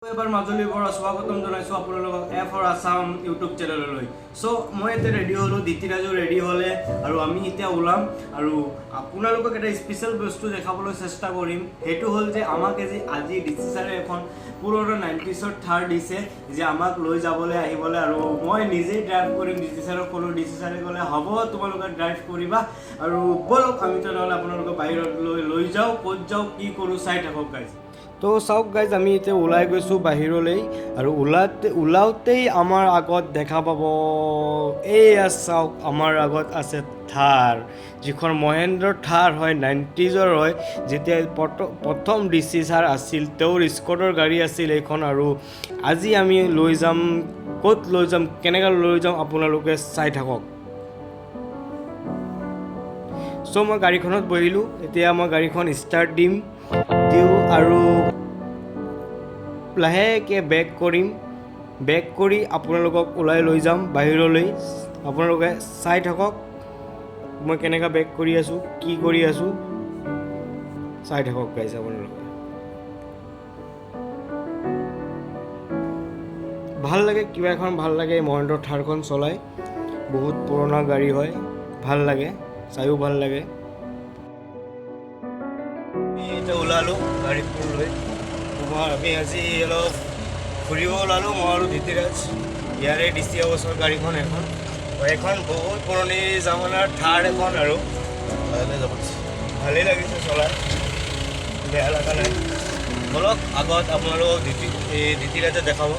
এবাৰ মাজুলীৰ পৰা স্বাগতম জনাইছোঁ আপোনালোকক ফৰ আছাম ইউটিউব চেনেললৈ। মই এতিয়া ৰেডি হ'লোঁ, দিতিৰাজো ৰেডি হ'লে আৰু আমি এতিয়া ওলাম আৰু আপোনালোকক এটা স্পেচিয়েল বস্তু দেখাবলৈ চেষ্টা কৰিম। সেইটো হ'ল যে আমাক আজি ডিচি ছাৰে এখন পুৰণা 90s থাৰ দিছে যে আমাক লৈ যাবলৈ আহিবলৈ, আৰু মই নিজেই ড্ৰাইভ কৰিম। ডিচি ছাৰক ক'লোঁ, ডিচি ছাৰে ক'লে হ'ব তোমালোকে ড্ৰাইভ কৰিবা আৰু ব'লক আমি তেনেহ'লে আপোনালোকক বাহিৰত লৈ যাওঁ। ক'ত যাওঁ কি কৰোঁ চাই থাকক গাইজ। তো চাওক গাইজ, আমি এতিয়া ওলাই গৈছোঁ বাহিৰলৈ আৰু ওলাওঁতেই আমাৰ আগত দেখা পাব, এয়া চাওক আমাৰ আগত আছে থাৰ, যিখন মহেন্দ্ৰৰ থাৰ হয়, 90s হয়। যেতিয়া প্ৰথম ডিচি ছাৰ আছিল তেওঁৰ স্কটৰ গাড়ী আছিল এইখন, আৰু আজি আমি লৈ যাম। ক'ত লৈ যাম, কেনেকৈ লৈ যাম আপোনালোকে চাই থাকক। মই গাড়ীখনত বহিলোঁ, এতিয়া মই গাড়ীখন ষ্টাৰ্ট দিওঁ আৰু লাহেকৈ বেক কৰি আপোনালোকক ওলাই লৈ যাম বাহিৰলৈ। আপোনালোকে চাই থাকক মই কেনেকৈ বেক কৰি আছোঁ, কি কৰি আছোঁ চাই থাকক গাইজ। আপোনালোকে ভাল লাগে, কিবা এখন ভাল লাগে। মহেন্দ্ৰৰ থাৰখন চলাই, বহুত পুৰণা গাড়ী হয়, ভাল লাগে, চাইও ভাল লাগে। এতিয়া ওলালোঁ গাড়ীখন লৈ। আমি আজি অলপ ফুৰিব ওলালোঁ, মই আৰু দিতিৰাজ। ইয়াৰে ডিচি হাউচৰ গাড়ীখন এখন বহুত পুৰণি জামানাৰ থাৰ এখন, আৰু ভালেই লাগিছে চলাই, বেয়া লগা নাই। বলক আগত আপোনালোকক দিতিৰাজে দেখাব।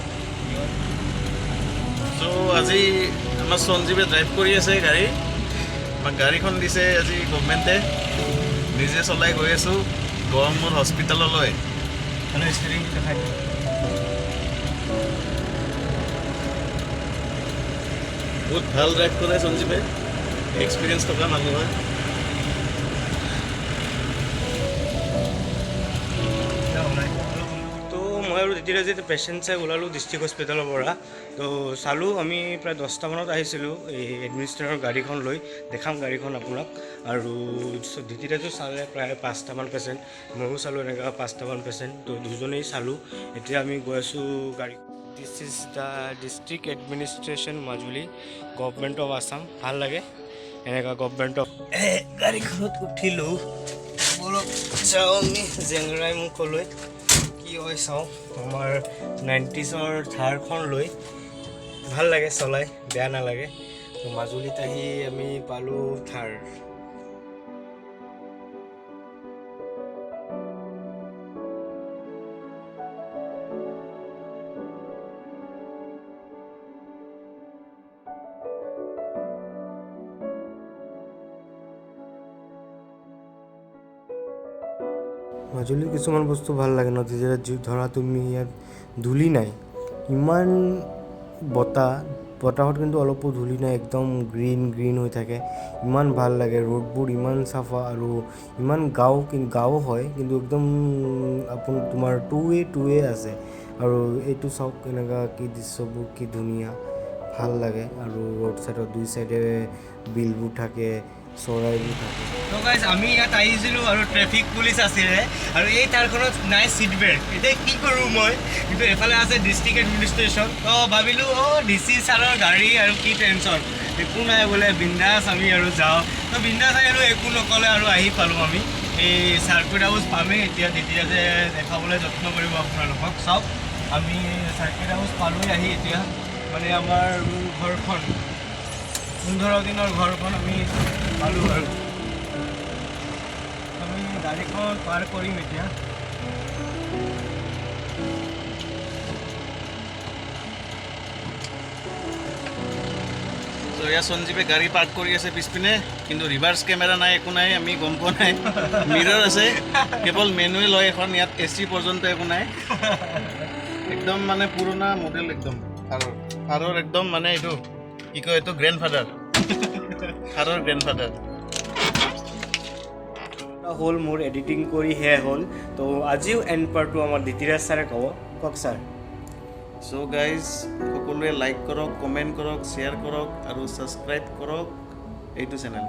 আজি আমাৰ সঞ্জীৱে ড্ৰাইভ কৰি আছে গাড়ী। আমাক গাড়ীখন দিছে আজি গভমেণ্টে, নিজে চলাই গৈ আছোঁ গড়মূৰ হস্পিটেললৈ। ষ্টেৰিং দেখাই বহুত ভাল ড্ৰাইভ কৰে সঞ্জীৱে, এক্সপিৰিয়েঞ্চ থকা মানুহ হয়। তো মই আৰু দিতিৰাজে পেচেণ্ট চাই ওলালোঁ ডিষ্ট্ৰিক্ট হস্পিটেলৰ পৰা। তো চালোঁ, আমি প্ৰায় 10টা মানত আহিছিলোঁ এই এডমিনিষ্ট্ৰেটৰৰ গাড়ীখন লৈ। দেখাম গাড়ীখন আপোনাক। আৰু দিতিৰাজো চালে প্ৰায় 5টামান পেচেণ্ট, ময়ো চালোঁ এনেকুৱা 5টামান পেচেণ্ট। তো দুজনেই চালোঁ। এতিয়া আমি গৈ আছোঁ গাড়ী। This is the district administration Majuli, government of Assam. ভাল লাগে এনেকুৱা গভমেণ্ট অফ। গাড়ীখনত উঠিলোঁ, অলপ যাওঁ আমি জেংৰাই মুখলৈ, কি হয় চাওঁ। আমাৰ 90s থাৰখন লৈ ভাল লাগে চলাই, বেয়া নালাগে। তো মাজুলীত আহি আমি পালোঁ থাৰ। মাজুলীৰ কিছুমান বস্তু ভাল লাগে ন, যেতিয়া ধৰা তুমি ইয়াত ধূলি নাই, ইমান বতাহত কিন্তু অলপো ধূলি নাই, একদম গ্ৰীণ হৈ থাকে, ইমান ভাল লাগে। ৰোডবোৰ ইমান চাফা আৰু ইমান গাঁও হয়, কিন্তু একদম তোমাৰ টু ৱে আছে। আৰু এইটো চাওক এনেকুৱা কি দৃশ্যবোৰ, কি ধুনীয়া, ভাল লাগে। আৰু ৰোড চাইডত দুই চাইডে বিলবোৰ থাকে, চৰাইবোৰ থাকে। তো গাইজ, আমি ইয়াত আহিছিলোঁ আৰু ট্ৰেফিক পুলিচ আছিলে, আৰু এই থাৰখনত নাই ছিট বেল্ট। এতিয়া কি কৰোঁ মই, কিন্তু এফালে আছে ডিষ্ট্ৰিক্ট এডমিনিষ্ট্ৰেশ্যন। তো ভাবিলোঁ ডিচি ছাৰৰ গাড়ী আৰু কি টেনশ্যন, একো নাই বোলে, বিন্দাছ আমি আৰু যাওঁ। তো বিন্দাছ আহি আৰু একো নক'লে আৰু আহি পালোঁ আমি। এই চাৰ্কিট হাউচ পামেই এতিয়া, দিতিৰাজে দেখাবলৈ যত্ন কৰিব আপোনালোকক। চাওক, আমি চাৰ্কিট হাউচ পালোঁ আহি এতিয়া, মানে আমাৰ ঘৰখন 15 দিনৰ ঘৰখন আমি পালোঁ। আৰু আমি গাড়ীখন পাৰ কৰিম এতিয়া। এয়া সঞ্জীৱে গাড়ী পাৰ্ক কৰি আছে পিছপিনে, কিন্তু ৰিভাৰ্ছ কেমেৰা নাই, একো নাই, আমি গম পোৱা নাই। মিৰৰ আছে কেৱল, মেনুৱেল হয় এখন, ইয়াত AC পৰ্যন্ত একো নাই। একদম মানে পুৰণা মডেল, একদম থাৰৰ একদম মানে এইটো কি কয়, এইটো গ্ৰেণ্ডফাদাৰ, থাৰৰ গ্ৰেণ্ডফাদাৰ হ'ল। মোৰ এডিটিং কৰি শেষ হ'ল। তো আজিও এণ্ড পাৰ্টটো আমাৰ দিতিৰাজ ছাৰে কওক ছাৰ। গাইজ, সকলোৱে লাইক কৰক, কমেণ্ট কৰক, শ্বেয়াৰ কৰক আৰু ছাবস্ক্ৰাইব কৰক এইটো চেনেল।